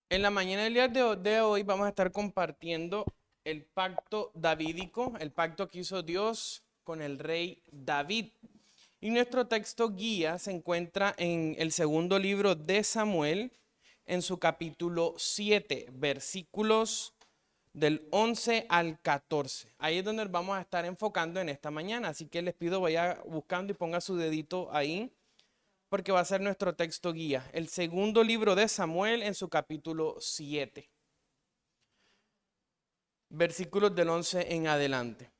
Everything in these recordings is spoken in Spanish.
En la mañana del día de hoy vamos a estar compartiendo el pacto davídico, el pacto que hizo Dios con el rey David. Y nuestro texto guía se encuentra en el segundo libro de Samuel, en su capítulo 7, versículos del 11 al 14. Ahí es donde vamos a estar enfocando en esta mañana. Así que les pido vaya buscando y ponga su dedito ahí porque va a ser nuestro texto guía. El segundo libro de Samuel en su capítulo 7, versículos del 11 en adelante.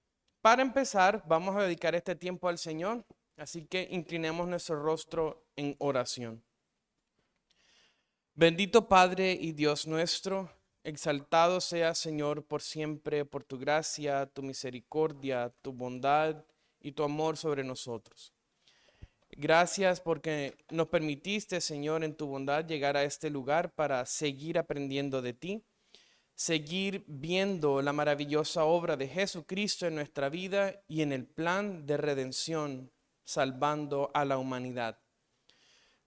Para empezar, vamos a dedicar este tiempo al Señor, así que inclinemos nuestro rostro en oración. Bendito Padre y Dios nuestro, exaltado sea Señor por siempre, por tu gracia, tu misericordia, tu bondad y tu amor sobre nosotros. Gracias porque nos permitiste, Señor, en tu bondad llegar a este lugar para seguir aprendiendo de ti, seguir viendo la maravillosa obra de Jesucristo en nuestra vida y en el plan de redención, salvando a la humanidad.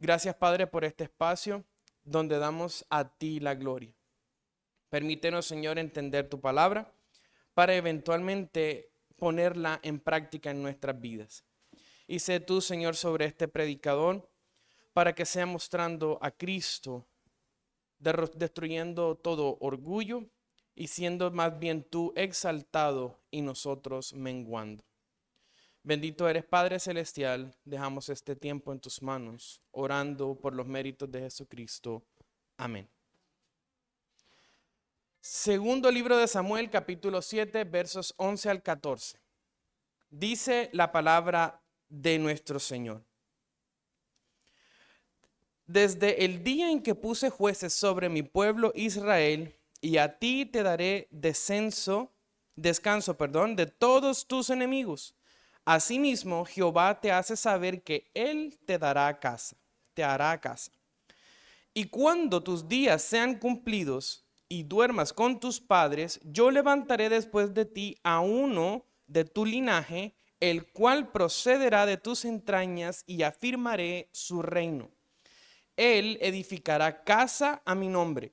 Gracias, Padre, por este espacio donde damos a ti la gloria. Permítenos, Señor, entender tu palabra para eventualmente ponerla en práctica en nuestras vidas. Y sé tú, Señor, sobre este predicador, para que sea mostrando a Cristo, destruyendo todo orgullo y siendo más bien tú exaltado y nosotros menguando. Bendito eres, Padre Celestial, dejamos este tiempo en tus manos, orando por los méritos de Jesucristo. Amén. Segundo libro de Samuel, capítulo 7, versos 11 al 14. Dice la palabra de nuestro Señor. Desde el día en que puse jueces sobre mi pueblo Israel, y a ti te daré descanso, de todos tus enemigos. Asimismo, Jehová te hace saber que él te hará casa. Y cuando tus días sean cumplidos y duermas con tus padres, yo levantaré después de ti a uno de tu linaje, el cual procederá de tus entrañas, y afirmaré su reino. Él edificará casa a mi nombre,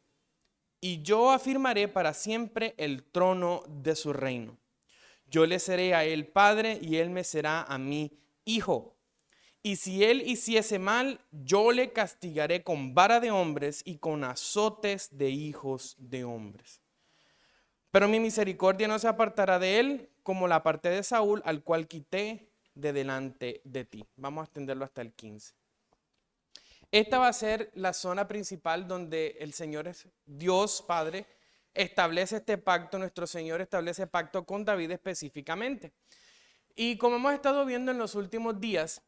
y yo afirmaré para siempre el trono de su reino. Yo le seré a él padre, y él me será a mí hijo. Y si él hiciese mal, yo le castigaré con vara de hombres y con azotes de hijos de hombres. Pero mi misericordia no se apartará de él, como la aparté de Saúl, al cual quité de delante de ti. Vamos a extenderlo hasta el 15. Esta va a ser la zona principal donde el Señor es Dios Padre, establece este pacto, nuestro Señor establece pacto con David específicamente. Y como hemos estado viendo en los últimos días,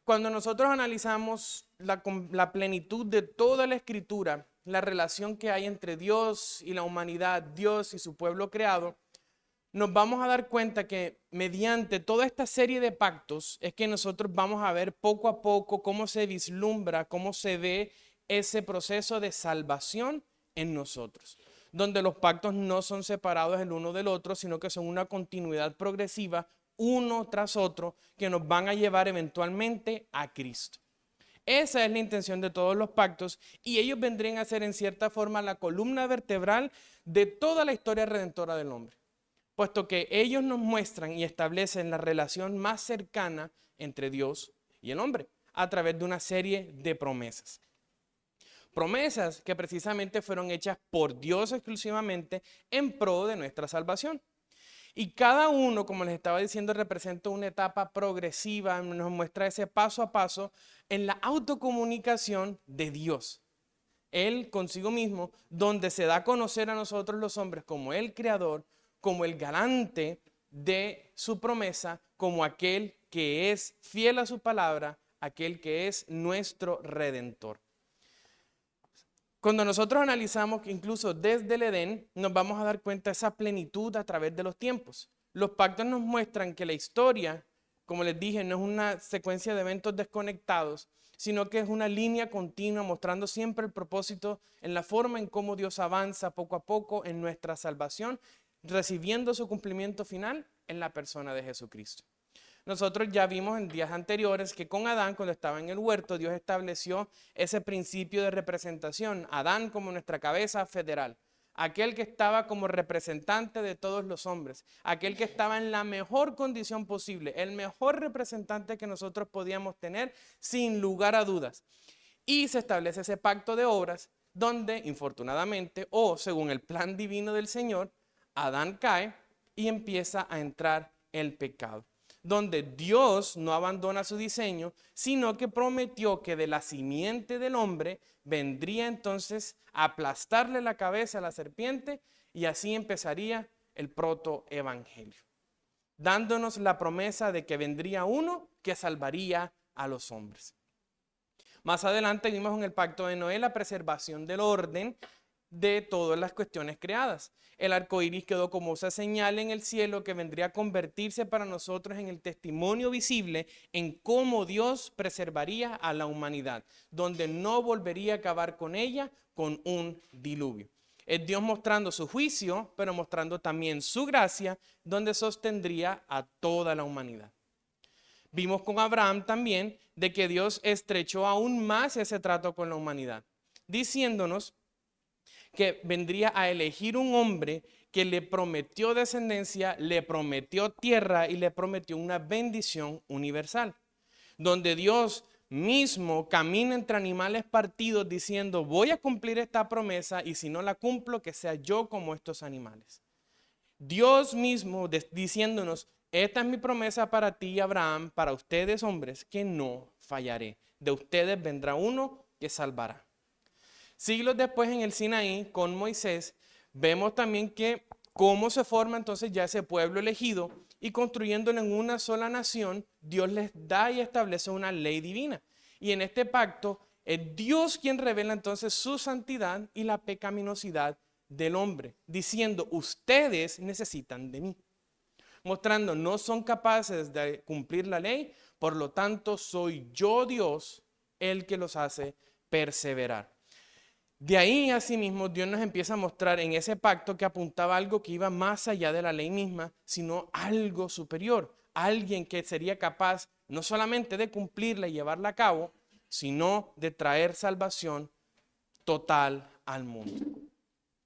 cuando nosotros analizamos la plenitud de toda la escritura, la relación que hay entre Dios y la humanidad, Dios y su pueblo creado, nos vamos a dar cuenta que mediante toda esta serie de pactos es que nosotros vamos a ver poco a poco cómo se vislumbra, cómo se ve ese proceso de salvación en nosotros, donde los pactos no son separados el uno del otro, sino que son una continuidad progresiva, uno tras otro, que nos van a llevar eventualmente a Cristo. Esa es la intención de todos los pactos, y ellos vendrían a ser en cierta forma la columna vertebral de toda la historia redentora del hombre, puesto que ellos nos muestran y establecen la relación más cercana entre Dios y el hombre a través de una serie de promesas. Promesas que precisamente fueron hechas por Dios exclusivamente en pro de nuestra salvación. Y cada uno, como les estaba diciendo, representa una etapa progresiva, nos muestra ese paso a paso en la autocomunicación de Dios. Él consigo mismo, donde se da a conocer a nosotros los hombres como el creador, como el garante de su promesa, como aquel que es fiel a su palabra, aquel que es nuestro redentor. Cuando nosotros analizamos que incluso desde el Edén nos vamos a dar cuenta de esa plenitud a través de los tiempos. Los pactos nos muestran que la historia, como les dije, no es una secuencia de eventos desconectados, sino que es una línea continua mostrando siempre el propósito en la forma en cómo Dios avanza poco a poco en nuestra salvación, recibiendo su cumplimiento final en la persona de Jesucristo. Nosotros ya vimos en días anteriores que con Adán, cuando estaba en el huerto, Dios estableció ese principio de representación. Adán como nuestra cabeza federal, aquel que estaba como representante de todos los hombres, aquel que estaba en la mejor condición posible, el mejor representante que nosotros podíamos tener sin lugar a dudas. Y se establece ese pacto de obras donde, infortunadamente, o según el plan divino del Señor, Adán cae y empieza a entrar el pecado, donde Dios no abandona su diseño, sino que prometió que de la simiente del hombre vendría entonces a aplastarle la cabeza a la serpiente y así empezaría el protoevangelio, dándonos la promesa de que vendría uno que salvaría a los hombres. Más adelante vimos en el pacto de Noé la preservación del orden de todas las cuestiones creadas. El arco iris quedó como esa señal en el cielo que vendría a convertirse para nosotros en el testimonio visible en cómo Dios preservaría a la humanidad, donde no volvería a acabar con ella con un diluvio. Es Dios mostrando su juicio, pero mostrando también su gracia, donde sostendría a toda la humanidad. Vimos con Abraham también de que Dios estrechó aún más ese trato con la humanidad, diciéndonos que vendría a elegir un hombre que le prometió descendencia, le prometió tierra y le prometió una bendición universal, donde Dios mismo camina entre animales partidos diciendo, voy a cumplir esta promesa y si no la cumplo, que sea yo como estos animales. Dios mismo diciéndonos, esta es mi promesa para ti, Abraham, para ustedes hombres, que no fallaré. De ustedes vendrá uno que salvará. Siglos después en el Sinaí, con Moisés, vemos también que cómo se forma entonces ya ese pueblo elegido y construyéndolo en una sola nación, Dios les da y establece una ley divina. Y en este pacto es Dios quien revela entonces su santidad y la pecaminosidad del hombre, diciendo, ustedes necesitan de mí, mostrando no son capaces de cumplir la ley, por lo tanto soy yo Dios el que los hace perseverar. De ahí, asimismo, Dios nos empieza a mostrar en ese pacto que apuntaba a algo que iba más allá de la ley misma, sino algo superior, alguien que sería capaz no solamente de cumplirla y llevarla a cabo, sino de traer salvación total al mundo.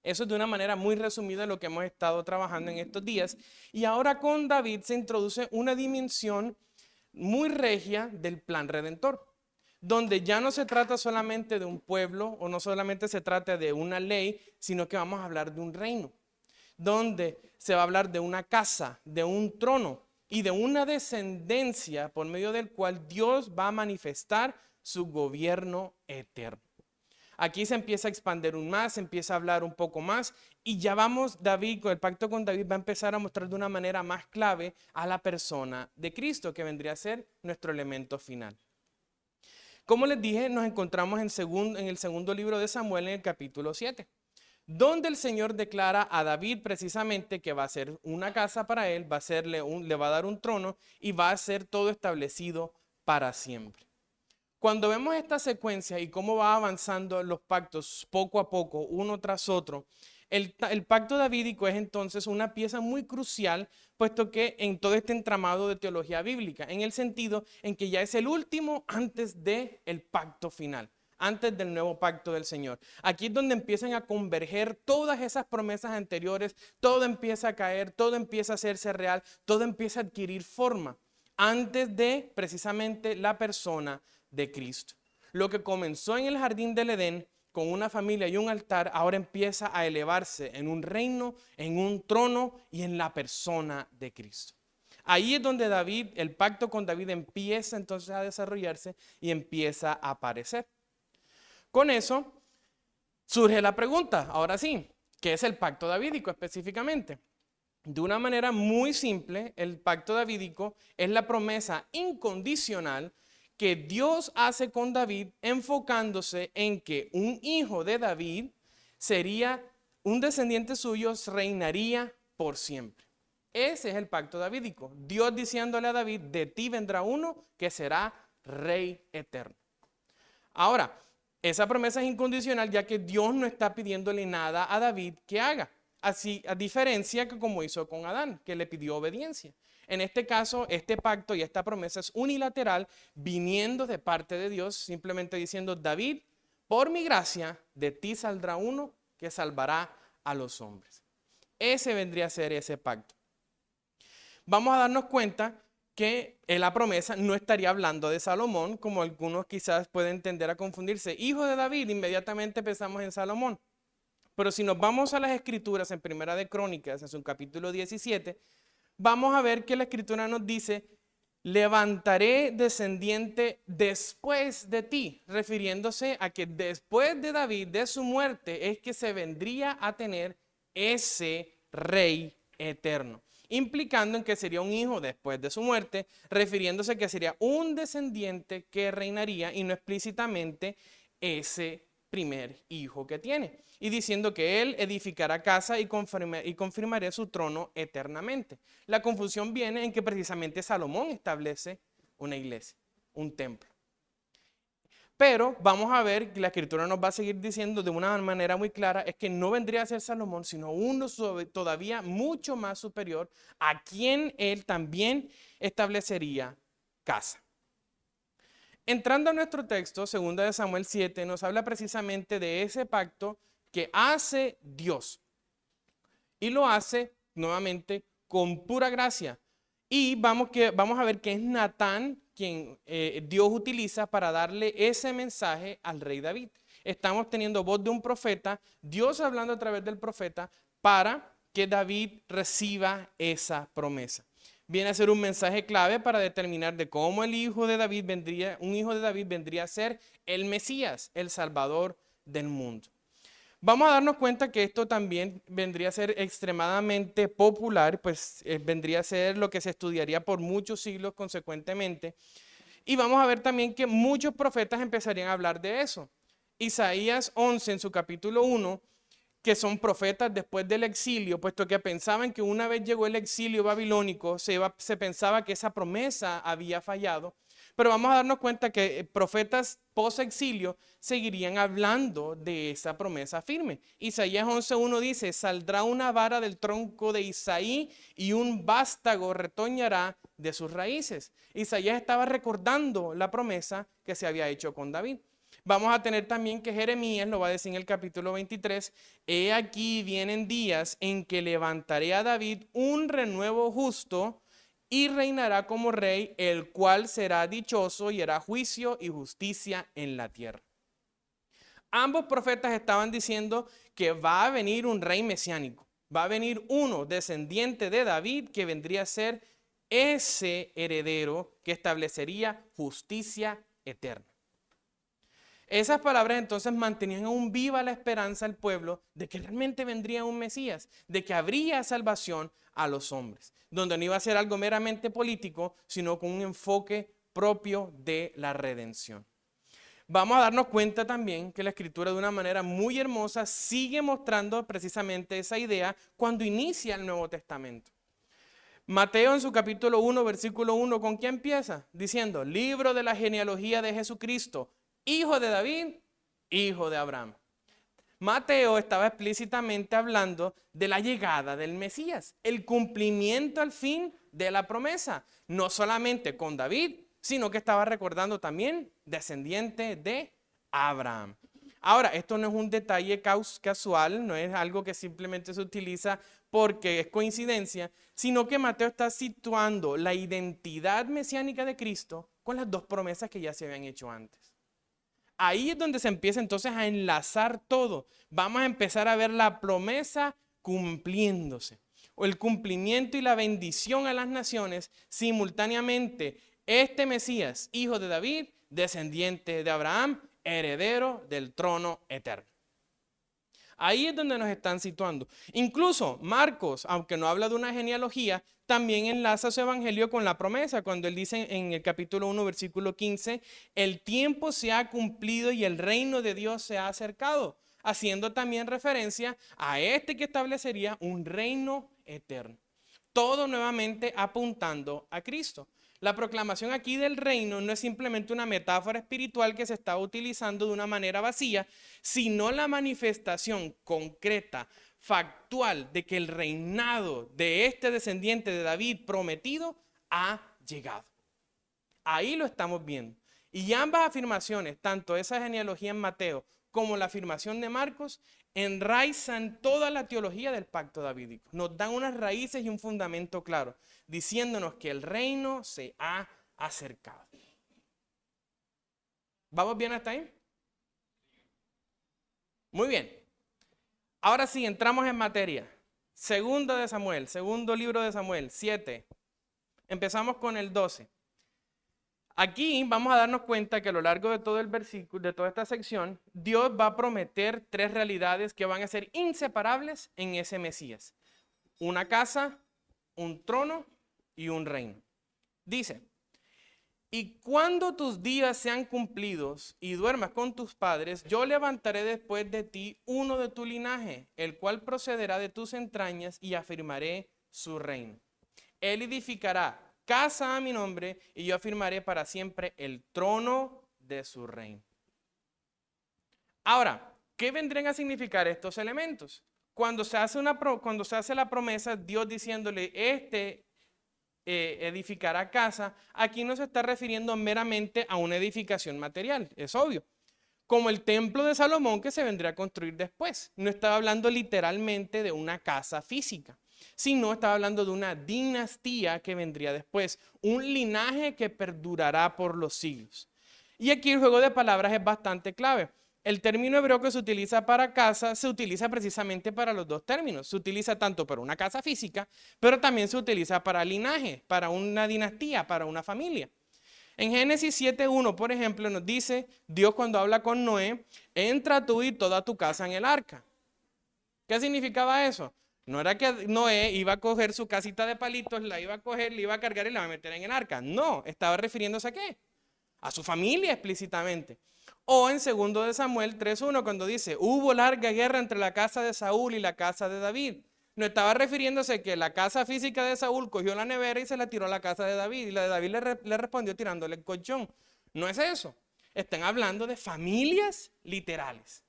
Eso es de una manera muy resumida lo que hemos estado trabajando en estos días. Y ahora con David se introduce una dimensión muy regia del plan redentor, donde ya no se trata solamente de un pueblo o no solamente se trata de una ley, sino que vamos a hablar de un reino, donde se va a hablar de una casa, de un trono y de una descendencia por medio del cual Dios va a manifestar su gobierno eterno. Aquí se empieza a expandir un más, se empieza a hablar un poco más y ya vamos, David, con el pacto con David va a empezar a mostrar de una manera más clave a la persona de Cristo, que vendría a ser nuestro elemento final. Como les dije, nos encontramos en el segundo libro de Samuel, en el capítulo 7, donde el Señor declara a David precisamente que va a ser una casa para él, le va a dar un trono y va a ser todo establecido para siempre. Cuando vemos esta secuencia y cómo va avanzando los pactos poco a poco, uno tras otro, el pacto davídico es entonces una pieza muy crucial, puesto que en todo este entramado de teología bíblica, en el sentido en que ya es el último antes del pacto final, antes del nuevo pacto del Señor. Aquí es donde empiezan a converger todas esas promesas anteriores, todo empieza a caer, todo empieza a hacerse real, todo empieza a adquirir forma, antes de precisamente la persona de Cristo. Lo que comenzó en el jardín del Edén con una familia y un altar, ahora empieza a elevarse en un reino, en un trono y en la persona de Cristo. Ahí es donde David, el pacto con David empieza entonces a desarrollarse y empieza a aparecer. Con eso surge la pregunta, ahora sí, ¿qué es el pacto davídico específicamente? De una manera muy simple, el pacto davídico es la promesa incondicional que Dios hace con David, enfocándose en que un hijo de David sería un descendiente suyo, reinaría por siempre. Ese es el pacto davídico. Dios diciéndole a David, de ti vendrá uno que será rey eterno. Ahora, esa promesa es incondicional ya que Dios no está pidiéndole nada a David que haga. así, a diferencia que como hizo con Adán, que le pidió obediencia. En este caso, este pacto y esta promesa es unilateral, viniendo de parte de Dios, simplemente diciendo, David, por mi gracia, de ti saldrá uno que salvará a los hombres. Ese vendría a ser ese pacto. Vamos a darnos cuenta que en la promesa no estaría hablando de Salomón, como algunos quizás pueden tender a confundirse. Hijo de David, inmediatamente pensamos en Salomón. Pero si nos vamos a las escrituras en Primera de Crónicas, en su capítulo 17, vamos a ver que la escritura nos dice, levantaré descendiente después de ti, refiriéndose a que después de David, de su muerte, es que se vendría a tener ese rey eterno, implicando en que sería un hijo después de su muerte, refiriéndose a que sería un descendiente que reinaría y no explícitamente ese primer hijo que tiene, y diciendo que él edificará casa y confirmará su trono eternamente. La confusión viene en que precisamente Salomón establece una iglesia, un templo. Pero vamos a ver que la escritura nos va a seguir diciendo de una manera muy clara, es que no vendría a ser Salomón, sino uno todavía mucho más superior, a quien él también establecería casa. Entrando a nuestro texto, 2 de Samuel 7, nos habla precisamente de ese pacto que hace Dios. Y lo hace nuevamente con pura gracia. Y vamos a ver que es Natán quien Dios utiliza para darle ese mensaje al rey David. Estamos teniendo voz de un profeta, Dios hablando a través del profeta para que David reciba esa promesa. Viene a ser un mensaje clave para determinar de cómo un hijo de David vendría a ser el Mesías, el Salvador del mundo. Vamos a darnos cuenta que esto también vendría a ser extremadamente popular, pues vendría a ser lo que se estudiaría por muchos siglos consecuentemente. Y vamos a ver también que muchos profetas empezarían a hablar de eso. Isaías 11 en su capítulo 1, que son profetas después del exilio, puesto que pensaban que una vez llegó el exilio babilónico, se pensaba que esa promesa había fallado. Pero vamos a darnos cuenta que profetas post-exilio seguirían hablando de esa promesa firme. Isaías 11:1 dice, saldrá una vara del tronco de Isaí y un vástago retoñará de sus raíces. Isaías estaba recordando la promesa que se había hecho con David. Vamos a tener también que Jeremías lo va a decir en el capítulo 23, he aquí vienen días en que levantaré a David un renuevo justo y reinará como rey, el cual será dichoso y hará juicio y justicia en la tierra. Ambos profetas estaban diciendo que va a venir un rey mesiánico, va a venir uno descendiente de David que vendría a ser ese heredero que establecería justicia eterna. Esas palabras entonces mantenían aún viva la esperanza al pueblo de que realmente vendría un Mesías, de que habría salvación a los hombres, donde no iba a ser algo meramente político, sino con un enfoque propio de la redención. Vamos a darnos cuenta también que la escritura de una manera muy hermosa sigue mostrando precisamente esa idea cuando inicia el Nuevo Testamento. Mateo en su capítulo 1, versículo 1, ¿con qué empieza? Diciendo, libro de la genealogía de Jesucristo, hijo de David, hijo de Abraham. Mateo estaba explícitamente hablando de la llegada del Mesías, el cumplimiento al fin de la promesa, no solamente con David, sino que estaba recordando también descendiente de Abraham. Ahora, esto no es un detalle casual, no es algo que simplemente se utiliza porque es coincidencia, sino que Mateo está situando la identidad mesiánica de Cristo con las dos promesas que ya se habían hecho antes. Ahí es donde se empieza entonces a enlazar todo. Vamos a empezar a ver la promesa cumpliéndose, o el cumplimiento y la bendición a las naciones simultáneamente. Este Mesías, hijo de David, descendiente de Abraham, heredero del trono eterno. Ahí es donde nos están situando. Incluso Marcos, aunque no habla de una genealogía, también enlaza su evangelio con la promesa, cuando él dice en el capítulo 1, versículo 15, el tiempo se ha cumplido y el reino de Dios se ha acercado, haciendo también referencia a este que establecería un reino eterno. Todo nuevamente apuntando a Cristo. La proclamación aquí del reino no es simplemente una metáfora espiritual que se está utilizando de una manera vacía, sino la manifestación concreta, factual de que el reinado de este descendiente de David prometido ha llegado. Ahí lo estamos viendo. Y ambas afirmaciones, tanto esa genealogía en Mateo como la afirmación de Marcos, enraizan toda la teología del pacto davídico. Nos dan unas raíces y un fundamento claro, diciéndonos que el reino se ha acercado. ¿Vamos bien hasta ahí? Muy bien. Ahora sí, entramos en materia. Segundo libro de Samuel, 7. Empezamos con el 12. Aquí vamos a darnos cuenta que a lo largo de todo el versículo, de toda esta sección, Dios va a prometer tres realidades que van a ser inseparables en ese Mesías. Una casa, un trono y un reino. Dice, y cuando tus días sean cumplidos y duermas con tus padres, yo levantaré después de ti uno de tu linaje, el cual procederá de tus entrañas y afirmaré su reino. Él edificará casa a mi nombre y yo afirmaré para siempre el trono de su reino. Ahora, ¿qué vendrían a significar estos elementos? Cuando se hace la promesa, Dios diciéndole, edificará casa, aquí no se está refiriendo meramente a una edificación material, es obvio. Como el templo de Salomón que se vendría a construir después. No estaba hablando literalmente de una casa física, sino estaba hablando de una dinastía que vendría después, un linaje que perdurará por los siglos. Y aquí el juego de palabras es bastante clave. El término hebreo que se utiliza para casa se utiliza precisamente para los dos términos. Se utiliza tanto para una casa física, pero también se utiliza para linaje, para una dinastía, para una familia. En Génesis 7:1, por ejemplo, nos dice Dios cuando habla con Noé, entra tú y toda tu casa en el arca. ¿Qué significaba eso? No era que Noé iba a coger su casita de palitos, la iba a coger, la iba a cargar y la iba a meter en el arca. No, estaba refiriéndose a ¿qué? A su familia explícitamente. O en 2 de Samuel 3:1 cuando dice, hubo larga guerra entre la casa de Saúl y la casa de David. No estaba refiriéndose que la casa física de Saúl cogió la nevera y se la tiró a la casa de David. Y la de David le respondió tirándole el colchón. No es eso. Están hablando de familias literales.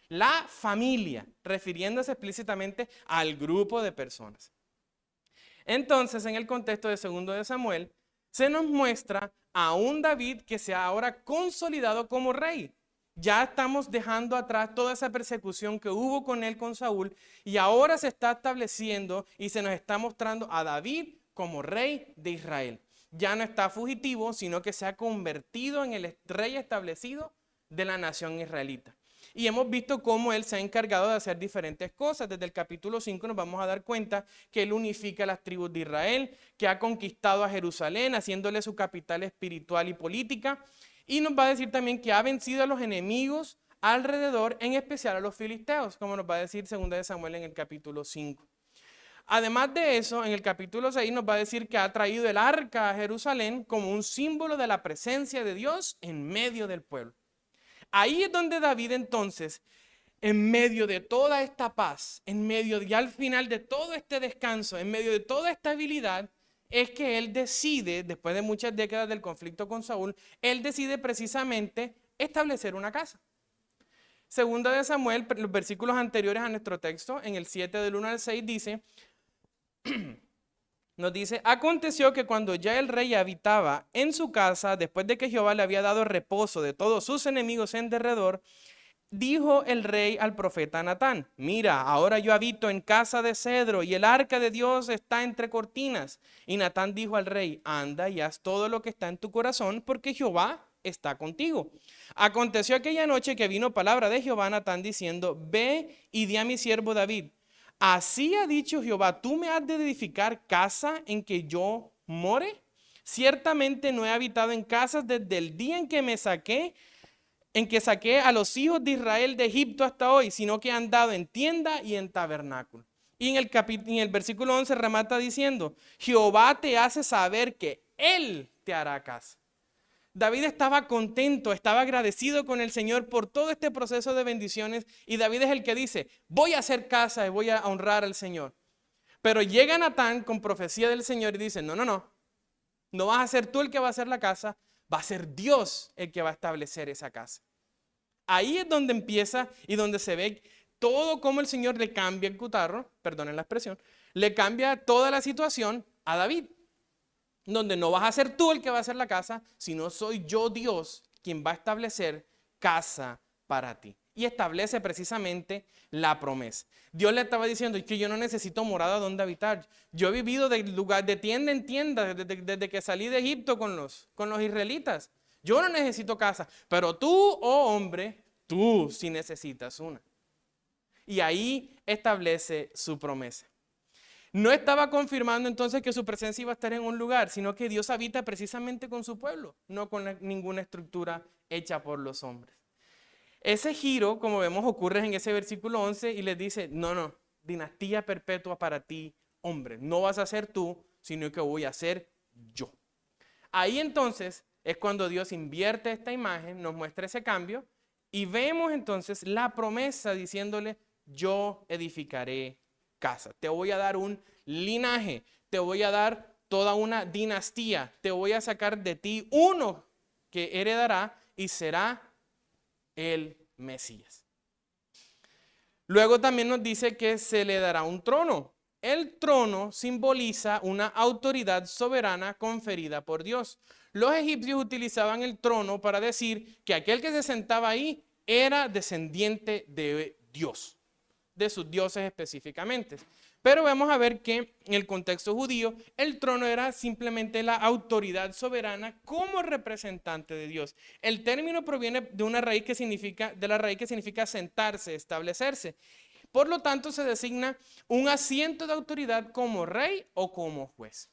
La familia, refiriéndose explícitamente al grupo de personas. Entonces, en el contexto de 2 de Samuel, se nos muestra a un David que se ha ahora consolidado como rey. Ya estamos dejando atrás toda esa persecución que hubo con él, con Saúl, y ahora se está estableciendo y se nos está mostrando a David como rey de Israel. Ya no está fugitivo, sino que se ha convertido en el rey establecido de la nación israelita. Y hemos visto cómo él se ha encargado de hacer diferentes cosas. Desde el capítulo 5 nos vamos a dar cuenta que él unifica las tribus de Israel, que ha conquistado a Jerusalén, haciéndole su capital espiritual y política. Y nos va a decir también que ha vencido a los enemigos alrededor, en especial a los filisteos, como nos va a decir 2 de Samuel en el capítulo 5. Además de eso, en el capítulo 6 nos va a decir que ha traído el arca a Jerusalén como un símbolo de la presencia de Dios en medio del pueblo. Ahí es donde David entonces, en medio de toda esta paz, en medio y al final de todo este descanso, en medio de toda esta estabilidad, es que él decide, después de muchas décadas del conflicto con Saúl, él decide precisamente establecer una casa. 2 de Samuel, los versículos anteriores a nuestro texto, en el 7 del 1 al 6 dice, nos dice, aconteció que cuando ya el rey habitaba en su casa, después de que Jehová le había dado reposo de todos sus enemigos en derredor, dijo el rey al profeta Natán, mira, ahora yo habito en casa de cedro y el arca de Dios está entre cortinas. Y Natán dijo al rey, anda y haz todo lo que está en tu corazón, porque Jehová está contigo. Aconteció aquella noche que vino palabra de Jehová a Natán diciendo, ve y di a mi siervo David, así ha dicho Jehová, ¿tú me has de edificar casa en que yo more? Ciertamente no he habitado en casas desde el día en que saqué a los hijos de Israel de Egipto hasta hoy, sino que he andado en tienda y en tabernáculo. Y en el versículo 11 remata diciendo, Jehová te hace saber que Él te hará casa. David estaba contento, estaba agradecido con el Señor por todo este proceso de bendiciones y David es el que dice, voy a hacer casa y voy a honrar al Señor. Pero llega Natán con profecía del Señor y dice, no vas a ser tú el que va a hacer la casa, va a ser Dios el que va a establecer esa casa. Ahí es donde empieza y donde se ve todo cómo el Señor le cambia el cutarro, perdonen la expresión, le cambia toda la situación a David, donde no vas a ser tú el que va a hacer la casa, sino soy yo, Dios, quien va a establecer casa para ti. Y establece precisamente la promesa. Dios le estaba diciendo que yo no necesito morada donde habitar. Yo he vivido de lugar de tienda en tienda desde que salí de Egipto con los israelitas. Yo no necesito casa, pero tú, oh hombre, tú sí necesitas una. Y ahí establece su promesa. No estaba confirmando entonces que su presencia iba a estar en un lugar, sino que Dios habita precisamente con su pueblo, no con ninguna estructura hecha por los hombres. Ese giro, como vemos, ocurre en ese versículo 11 y les dice, no, dinastía perpetua para ti, hombre. No vas a ser tú, sino que voy a ser yo. Ahí entonces es cuando Dios invierte esta imagen, nos muestra ese cambio y vemos entonces la promesa diciéndole, yo edificaré casa. Te voy a dar un linaje, te voy a dar toda una dinastía, te voy a sacar de ti uno que heredará y será el Mesías. Luego también nos dice que se le dará un trono. El trono simboliza una autoridad soberana conferida por Dios. Los egipcios utilizaban el trono para decir que aquel que se sentaba ahí era descendiente de Dios, de sus dioses específicamente. Pero vamos a ver que en el contexto judío, el trono era simplemente la autoridad soberana como representante de Dios. El término proviene de una raíz que significa, de la raíz que significa sentarse, establecerse. Por lo tanto, se designa un asiento de autoridad como rey o como juez.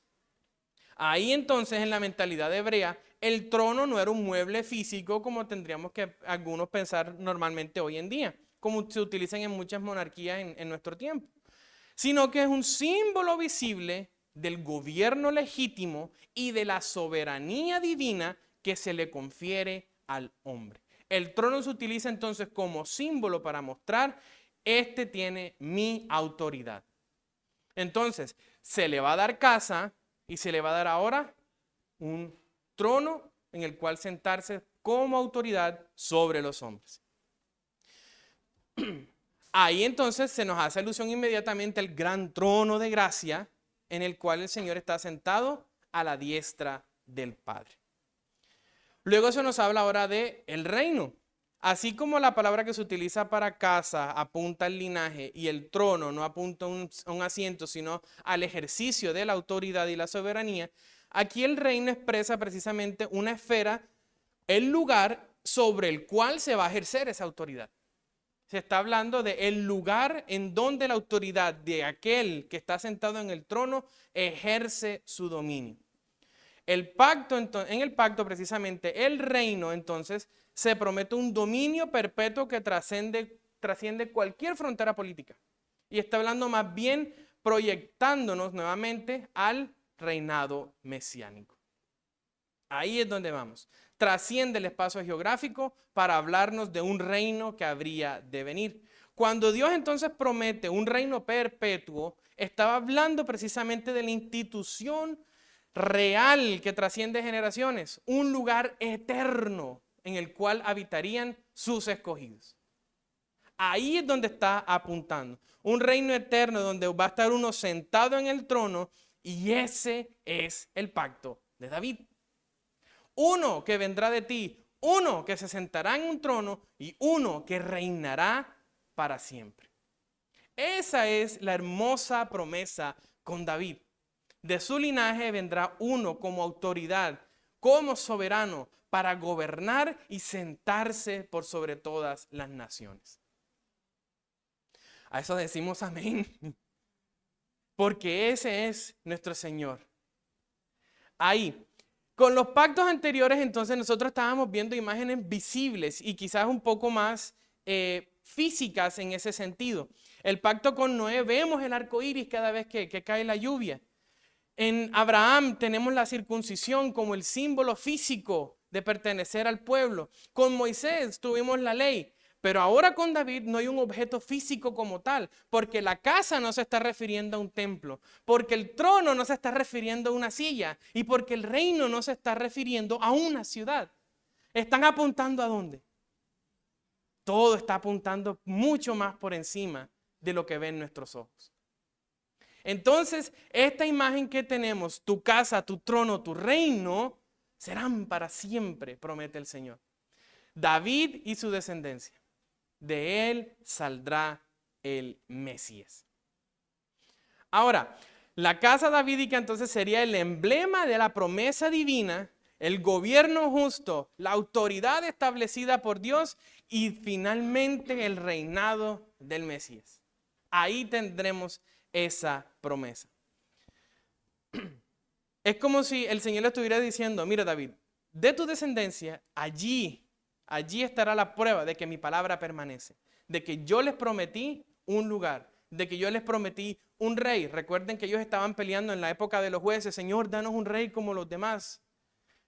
Ahí entonces, en la mentalidad hebrea, el trono no era un mueble físico como tendríamos que algunos pensar normalmente hoy en día, como se utilizan en muchas monarquías en nuestro tiempo, sino que es un símbolo visible del gobierno legítimo y de la soberanía divina que se le confiere al hombre. El trono se utiliza entonces como símbolo para mostrar, este tiene mi autoridad. Entonces, se le va a dar casa y se le va a dar ahora un trono en el cual sentarse como autoridad sobre los hombres. Ahí entonces se nos hace alusión inmediatamente al gran trono de gracia en el cual el Señor está sentado a la diestra del Padre. Luego se nos habla ahora de el reino. Así como la palabra que se utiliza para casa apunta al linaje y el trono no apunta a un asiento, sino al ejercicio de la autoridad y la soberanía, aquí el reino expresa precisamente una esfera, el lugar sobre el cual se va a ejercer esa autoridad. Se está hablando de el lugar en donde la autoridad de aquel que está sentado en el trono ejerce su dominio. En el pacto precisamente el reino entonces se promete un dominio perpetuo que trasciende cualquier frontera política. Y está hablando más bien proyectándonos nuevamente al reinado mesiánico. Ahí es donde vamos. Trasciende el espacio geográfico para hablarnos de un reino que habría de venir. Cuando Dios entonces promete un reino perpetuo, estaba hablando precisamente de la institución real que trasciende generaciones, un lugar eterno en el cual habitarían sus escogidos. Ahí es donde está apuntando. Un reino eterno donde va a estar uno sentado en el trono y ese es el pacto de David. Uno que vendrá de ti, uno que se sentará en un trono y uno que reinará para siempre. Esa es la hermosa promesa con David. De su linaje vendrá uno como autoridad, como soberano, para gobernar y sentarse por sobre todas las naciones. A eso decimos amén, porque ese es nuestro Señor. Ahí, con los pactos anteriores, entonces nosotros estábamos viendo imágenes visibles y quizás un poco más físicas en ese sentido. El pacto con Noé, vemos el arco iris cada vez que cae la lluvia. En Abraham tenemos la circuncisión como el símbolo físico de pertenecer al pueblo. Con Moisés tuvimos la ley, pero ahora con David no hay un objeto físico como tal, porque la casa no se está refiriendo a un templo, porque el trono no se está refiriendo a una silla y porque el reino no se está refiriendo a una ciudad. ¿Están apuntando a dónde? todo está apuntando mucho más por encima de lo que ven nuestros ojos. Entonces, esta imagen que tenemos, tu casa, tu trono, tu reino, serán para siempre, promete el Señor. David y su descendencia, de él saldrá el Mesías. Ahora, la casa davídica entonces sería el emblema de la promesa divina, el gobierno justo, la autoridad establecida por Dios y finalmente el reinado del Mesías. Ahí tendremos esa promesa. Es como si el Señor le estuviera diciendo, mira David, de tu descendencia, allí estará la prueba de que mi palabra permanece, de que yo les prometí un lugar, de que yo les prometí un rey. Recuerden que ellos estaban peleando en la época de los jueces, Señor, danos un rey como los demás.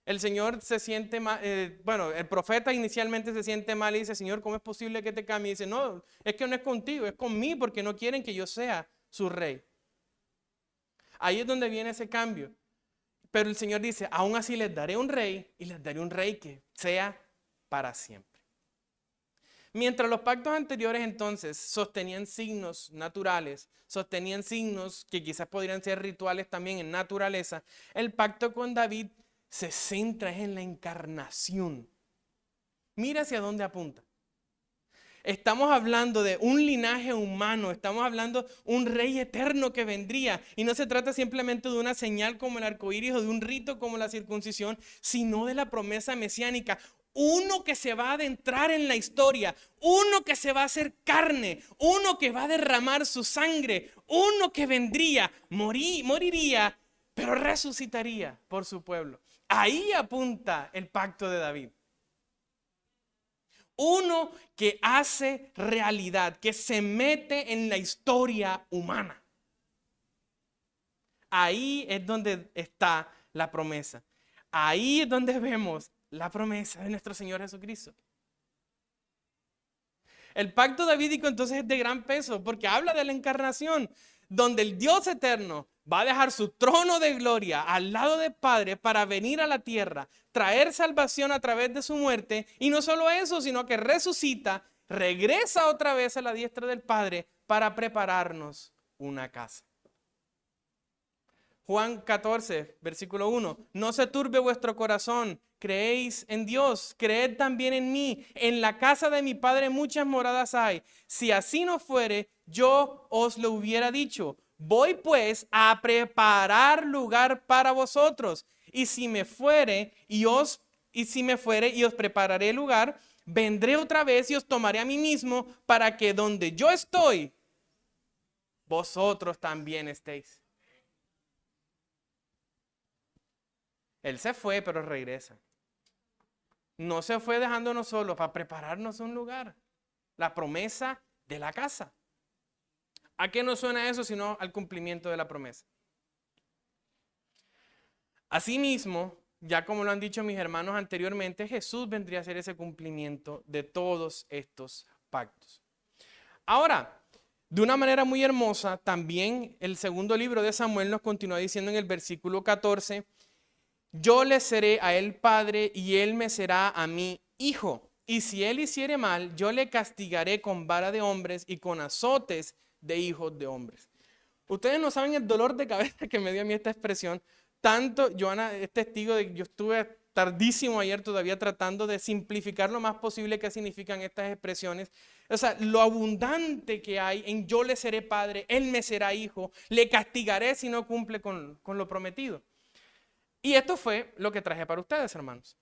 El Señor se siente mal, el profeta inicialmente se siente mal y dice, Señor, ¿cómo es posible que te cambie? Y dice, no, es que no es contigo, es conmigo porque no quieren que yo sea su rey. Ahí es donde viene ese cambio. Pero el Señor dice, aún así les daré un rey y les daré un rey que sea para siempre. Mientras los pactos anteriores entonces sostenían signos naturales, sostenían signos que quizás podrían ser rituales también en naturaleza, el pacto con David se centra en la encarnación. Mira hacia dónde apunta. Estamos hablando de un linaje humano, estamos hablando de un rey eterno que vendría. Y no se trata simplemente de una señal como el arco iris o de un rito como la circuncisión, sino de la promesa mesiánica. Uno que se va a adentrar en la historia, uno que se va a hacer carne, uno que va a derramar su sangre, uno que vendría, moriría, pero resucitaría por su pueblo. Ahí apunta el pacto de David. Uno que hace realidad, que se mete en la historia humana. Ahí es donde está la promesa. Ahí es donde vemos la promesa de nuestro Señor Jesucristo. El pacto davídico entonces es de gran peso porque habla de la encarnación, donde el Dios eterno va a dejar su trono de gloria al lado del Padre para venir a la tierra, traer salvación a través de su muerte, y no solo eso, sino que resucita, regresa otra vez a la diestra del Padre para prepararnos una casa. Juan 14, versículo 1, no se turbe vuestro corazón, creéis en Dios, creed también en mí, en la casa de mi Padre muchas moradas hay, si así no fuere, yo os lo hubiera dicho, voy pues a preparar lugar para vosotros, y si me fuere y os prepararé lugar, vendré otra vez y os tomaré a mí mismo, para que donde yo estoy, vosotros también estéis. Él se fue, pero regresa. No se fue dejándonos solos para prepararnos un lugar. La promesa de la casa. ¿A qué no suena eso sino al cumplimiento de la promesa? Asimismo, ya como lo han dicho mis hermanos anteriormente, Jesús vendría a ser ese cumplimiento de todos estos pactos. Ahora, de una manera muy hermosa, también el segundo libro de Samuel nos continúa diciendo en el versículo 14, yo le seré a él padre y él me será a mí hijo. Y si él hiciere mal, yo le castigaré con vara de hombres y con azotes de hijos de hombres. Ustedes no saben el dolor de cabeza que me dio a mí esta expresión. Tanto, Joana es testigo de que yo estuve tardísimo ayer todavía tratando de simplificar lo más posible qué significan estas expresiones. O sea, lo abundante que hay en yo le seré padre, él me será hijo, le castigaré si no cumple con lo prometido. Y esto fue lo que traje para ustedes, hermanos.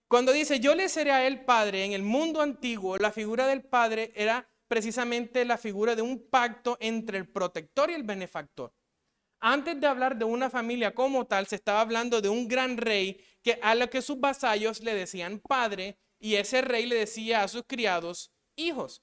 Cuando dice, yo le seré a él padre, en el mundo antiguo, la figura del padre era precisamente la figura de un pacto entre el protector y el benefactor. Antes de hablar de una familia como tal, se estaba hablando de un gran rey a lo que sus vasallos le decían padre y ese rey le decía a sus criados hijos.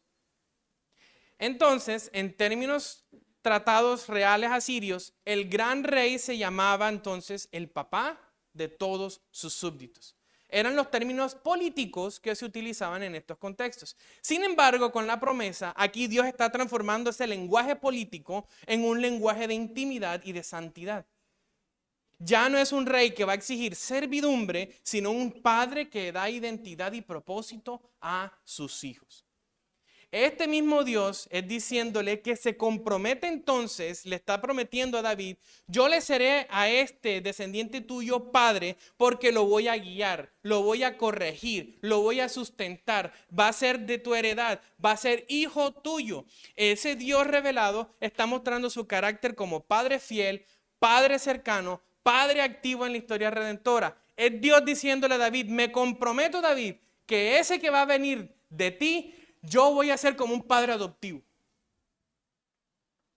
Entonces, en términos tratados reales asirios, el gran rey se llamaba entonces el papá de todos sus súbditos. Eran los términos políticos que se utilizaban en estos contextos. Sin embargo, con la promesa, aquí Dios está transformando ese lenguaje político en un lenguaje de intimidad y de santidad. Ya no es un rey que va a exigir servidumbre, sino un padre que da identidad y propósito a sus hijos. Este mismo Dios es diciéndole que se compromete entonces, le está prometiendo a David, yo le seré a este descendiente tuyo padre porque lo voy a guiar, lo voy a corregir, lo voy a sustentar, va a ser de tu heredad, va a ser hijo tuyo. Ese Dios revelado está mostrando su carácter como padre fiel, padre cercano, padre activo en la historia redentora. Es Dios diciéndole a David, me comprometo, David, que ese que va a venir de ti, yo voy a ser como un padre adoptivo.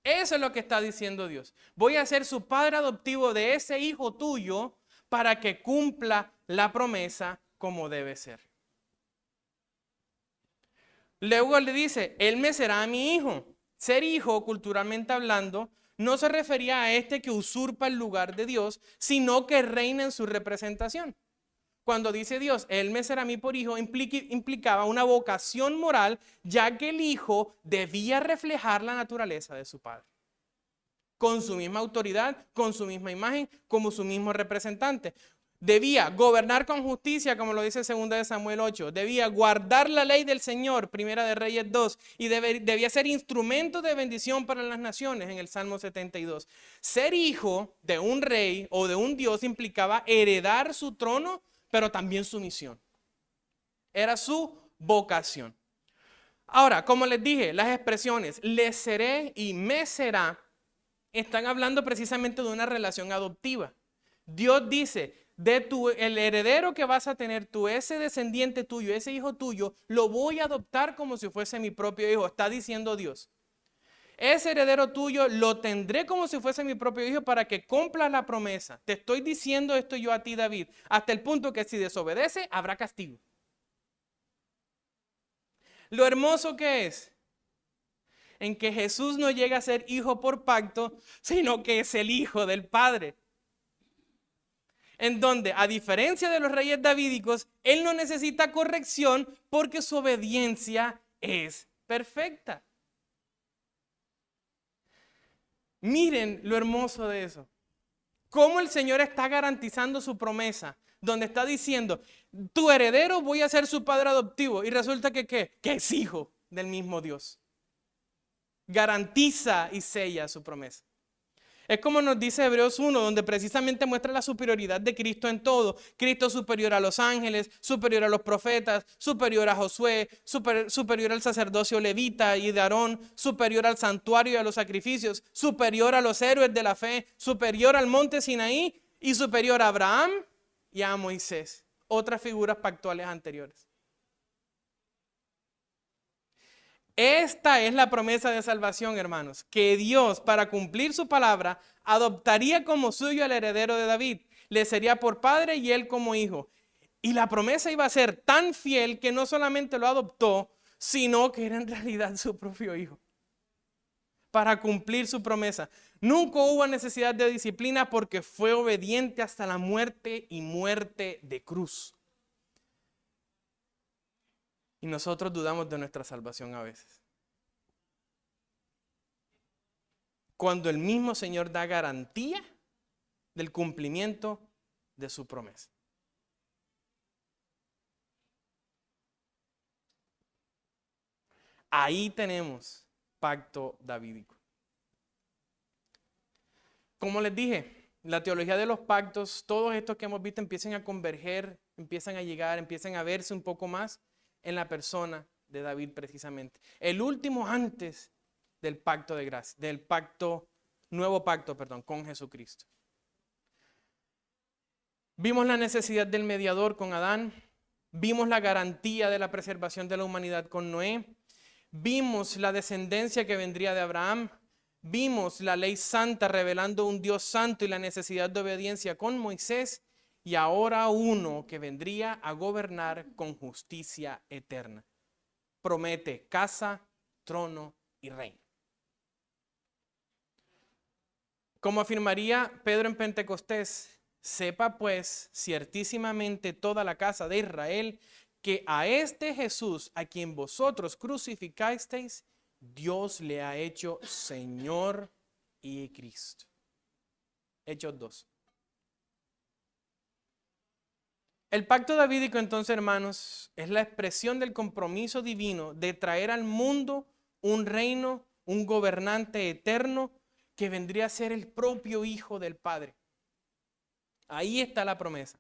Eso es lo que está diciendo Dios. Voy a ser su padre adoptivo de ese hijo tuyo para que cumpla la promesa como debe ser. Luego le dice, él me será mi hijo. Ser hijo, culturalmente hablando, no se refería a este que usurpa el lugar de Dios, sino que reina en su representación. Cuando dice Dios, él me será a mí por hijo, implicaba una vocación moral, ya que el hijo debía reflejar la naturaleza de su padre. Con su misma autoridad, con su misma imagen, como su mismo representante. Debía gobernar con justicia, como lo dice 2 de Samuel 8. Debía guardar la ley del Señor, 1 de Reyes 2. Y debía ser instrumento de bendición para las naciones, en el Salmo 72. Ser hijo de un rey o de un Dios implicaba heredar su trono, pero también su misión. Era su vocación. Ahora, como les dije, las expresiones le seré y me será están hablando precisamente de una relación adoptiva. Dios dice, el heredero que vas a tener tú, ese descendiente tuyo, ese hijo tuyo, lo voy a adoptar como si fuese mi propio hijo, está diciendo Dios. Ese heredero tuyo lo tendré como si fuese mi propio hijo para que cumpla la promesa. Te estoy diciendo esto yo a ti, David, hasta el punto que si desobedece, habrá castigo. Lo hermoso que es en que Jesús no llega a ser hijo por pacto, sino que es el hijo del Padre. En donde, a diferencia de los reyes davídicos, él no necesita corrección porque su obediencia es perfecta. Miren lo hermoso de eso. Cómo el Señor está garantizando su promesa, donde está diciendo, tu heredero voy a ser su padre adoptivo. Y resulta que ¿qué? Que es hijo del mismo Dios. Garantiza y sella su promesa. Es como nos dice Hebreos 1, donde precisamente muestra la superioridad de Cristo en todo. Cristo superior a los ángeles, superior a los profetas, superior a Josué, superior al sacerdocio levita y de Aarón, superior al santuario y a los sacrificios, superior a los héroes de la fe, superior al monte Sinaí y superior a Abraham y a Moisés. Otras figuras pactuales anteriores. Esta es la promesa de salvación, hermanos, que Dios, para cumplir su palabra, adoptaría como suyo al heredero de David, le sería por padre y él como hijo. Y la promesa iba a ser tan fiel que no solamente lo adoptó, sino que era en realidad su propio hijo, para cumplir su promesa. Nunca hubo necesidad de disciplina porque fue obediente hasta la muerte y muerte de cruz. Y nosotros dudamos de nuestra salvación a veces. Cuando el mismo Señor da garantía del cumplimiento de su promesa. Ahí tenemos pacto davídico. Como les dije, la teología de los pactos, todos estos que hemos visto empiezan a converger, empiezan a llegar, empiezan a verse un poco más en la persona de David precisamente. El último antes del pacto de gracia, nuevo pacto, con Jesucristo. Vimos la necesidad del mediador con Adán, vimos la garantía de la preservación de la humanidad con Noé, vimos la descendencia que vendría de Abraham, vimos la ley santa revelando un Dios santo y la necesidad de obediencia con Moisés, y ahora uno que vendría a gobernar con justicia eterna. Promete casa, trono y reino. Como afirmaría Pedro en Pentecostés, sepa pues ciertísimamente toda la casa de Israel que a este Jesús a quien vosotros crucificasteis, Dios le ha hecho Señor y Cristo. Hechos 2. El pacto davídico, entonces, hermanos, es la expresión del compromiso divino de traer al mundo un reino, un gobernante eterno que vendría a ser el propio Hijo del Padre. Ahí está la promesa.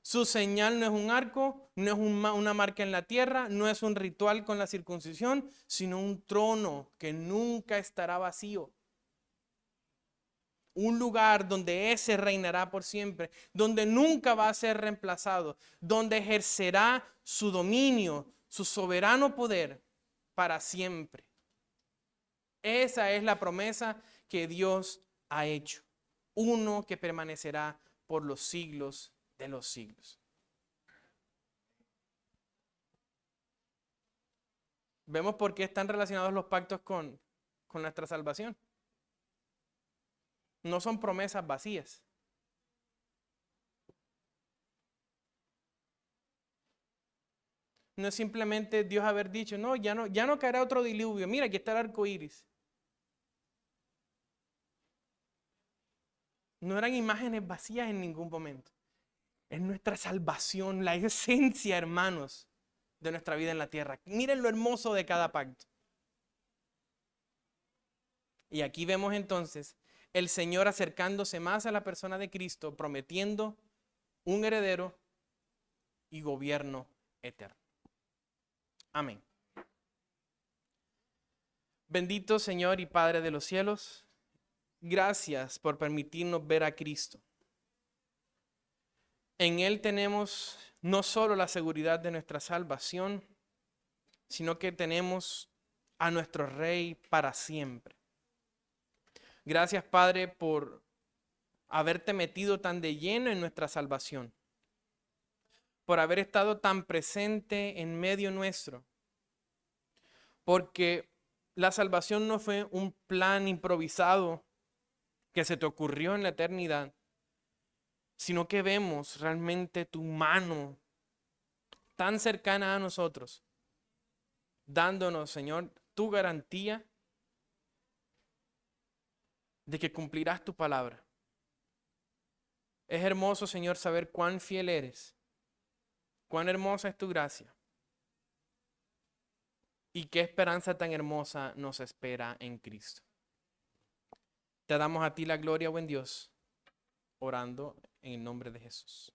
Su señal no es un arco, no es una marca en la tierra, no es un ritual con la circuncisión, sino un trono que nunca estará vacío. Un lugar donde ese reinará por siempre, donde nunca va a ser reemplazado, donde ejercerá su dominio, su soberano poder para siempre. Esa es la promesa que Dios ha hecho. Uno que permanecerá por los siglos de los siglos. Vemos por qué están relacionados los pactos con nuestra salvación. No son promesas vacías. No es simplemente Dios haber dicho, no, ya no caerá otro diluvio. Mira, aquí está el arco iris. No eran imágenes vacías en ningún momento. Es nuestra salvación, la esencia, hermanos, de nuestra vida en la tierra. Miren lo hermoso de cada pacto. Y aquí vemos entonces el Señor acercándose más a la persona de Cristo, prometiendo un heredero y gobierno eterno. Amén. Bendito Señor y Padre de los cielos, gracias por permitirnos ver a Cristo. En Él tenemos no solo la seguridad de nuestra salvación, sino que tenemos a nuestro Rey para siempre. Gracias, Padre, por haberte metido tan de lleno en nuestra salvación, por haber estado tan presente en medio nuestro, porque la salvación no fue un plan improvisado que se te ocurrió en la eternidad, sino que vemos realmente tu mano tan cercana a nosotros, dándonos, Señor, tu garantía de que cumplirás tu palabra. Es hermoso, Señor, saber cuán fiel eres, cuán hermosa es tu gracia y qué esperanza tan hermosa nos espera en Cristo. Te damos a ti la gloria, buen Dios, orando en el nombre de Jesús.